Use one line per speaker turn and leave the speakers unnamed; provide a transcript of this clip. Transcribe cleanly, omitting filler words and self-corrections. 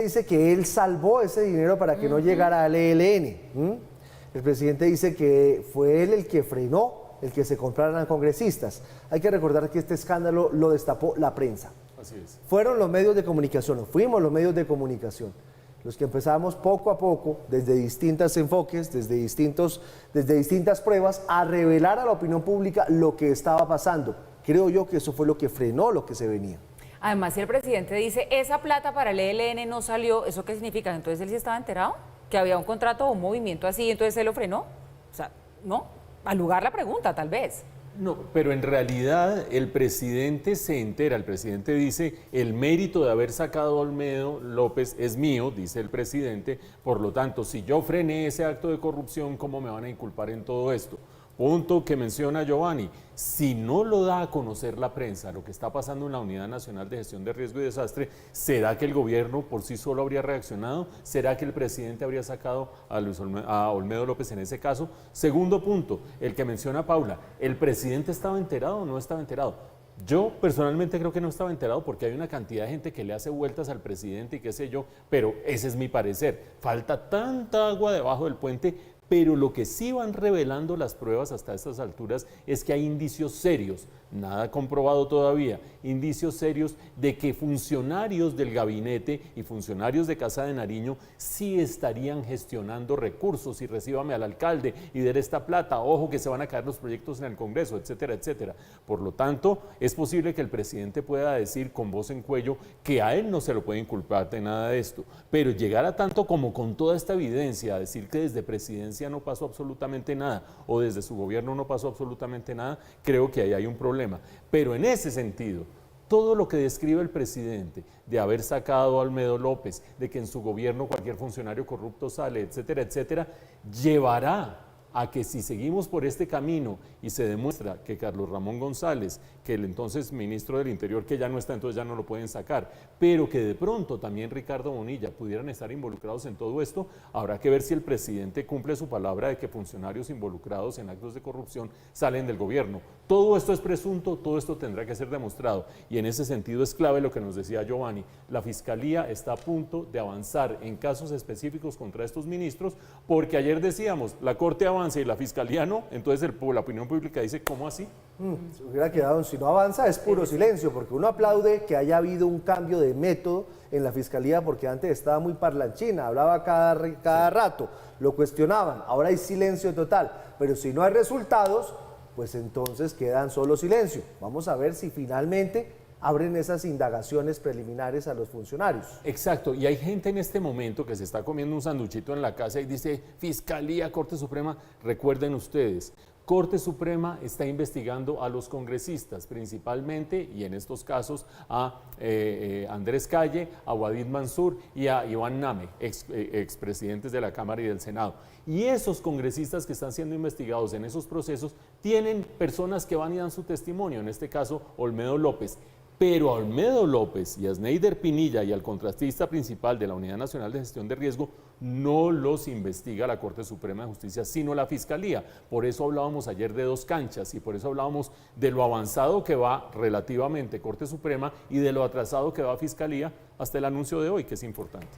Dice que él salvó ese dinero para que no llegara al ELN. El presidente dice que fue él el que frenó el que se compraran congresistas. Hay que recordar que este escándalo lo destapó la prensa.
Así es.
Fueron los medios de comunicación, fuimos los medios de comunicación, los que empezamos poco a poco, desde distintos enfoques, desde distintas pruebas, a revelar a la opinión pública lo que estaba pasando. Creo yo que eso fue lo que frenó lo que se venía.
Además, si el presidente dice, esa plata para el ELN no salió, ¿eso qué significa? Entonces él sí estaba enterado, que había un contrato o un movimiento así, entonces él lo frenó. O sea, no, al lugar la pregunta, tal vez.
No, pero en realidad el presidente se entera, el presidente dice, el mérito de haber sacado a Olmedo López es mío, dice el presidente, por lo tanto, si yo frené ese acto de corrupción, ¿cómo me van a inculpar en todo esto? Punto que menciona Giovanni, si no lo da a conocer la prensa, lo que está pasando en la Unidad Nacional de Gestión de Riesgo y Desastre, ¿será que el gobierno por sí solo habría reaccionado? ¿Será que el presidente habría sacado a Olmedo López en ese caso? Segundo punto, el que menciona Paula, ¿el presidente estaba enterado o no estaba enterado? Yo personalmente creo que no estaba enterado porque hay una cantidad de gente que le hace vueltas al presidente y qué sé yo, pero ese es mi parecer. Falta tanta agua debajo del puente, pero lo que sí van revelando las pruebas hasta estas alturas es que hay indicios serios, nada comprobado todavía, indicios serios de que funcionarios del gabinete y funcionarios de Casa de Nariño sí estarían gestionando recursos y recíbame al alcalde y de esta plata, ojo que se van a caer los proyectos en el Congreso, etcétera, etcétera. Por lo tanto, es posible que el presidente pueda decir con voz en cuello que a él no se lo puede inculpar de nada de esto, pero llegar a tanto como con toda esta evidencia, a decir que desde presidencia no pasó absolutamente nada o desde su gobierno no pasó absolutamente nada, creo que ahí hay un problema. Pero en ese sentido, todo lo que describe el presidente de haber sacado a Olmedo López, de que en su gobierno cualquier funcionario corrupto sale, etcétera, etcétera, llevará a que si seguimos por este camino y se demuestra que Carlos Ramón González, que el entonces ministro del Interior, que ya no está, entonces ya no lo pueden sacar, pero que de pronto también Ricardo Bonilla pudieran estar involucrados en todo esto, habrá que ver si el presidente cumple su palabra de que funcionarios involucrados en actos de corrupción salen del gobierno. Todo esto es presunto, todo esto tendrá que ser demostrado y en ese sentido es clave lo que nos decía Giovanni. La Fiscalía está a punto de avanzar en casos específicos contra estos ministros porque ayer decíamos, la Corte avanza y la Fiscalía no, entonces la opinión pública dice, ¿cómo así?
Se hubiera quedado, si no avanza es puro silencio, porque uno aplaude que haya habido un cambio de método en la Fiscalía, porque antes estaba muy parlanchina, hablaba cada rato, lo cuestionaban, ahora hay silencio total, pero si no hay resultados, pues entonces quedan solo silencio. Vamos a ver si finalmente abren esas indagaciones preliminares a los funcionarios.
Exacto, y hay gente en este momento que se está comiendo un sanduchito en la casa y dice, Fiscalía, Corte Suprema, recuerden ustedes, Corte Suprema está investigando a los congresistas, principalmente, y en estos casos, a Andrés Calle, a Wadid Mansur y a Iván Name, expresidentes de la Cámara y del Senado. Y esos congresistas que están siendo investigados en esos procesos tienen personas que van y dan su testimonio, en este caso Olmedo López. Pero a Olmedo López y a Sneider Pinilla y al contratista principal de la Unidad Nacional de Gestión de Riesgo no los investiga la Corte Suprema de Justicia, sino la Fiscalía. Por eso hablábamos ayer de dos canchas y por eso hablábamos de lo avanzado que va relativamente Corte Suprema y de lo atrasado que va Fiscalía hasta el anuncio de hoy, que es importante.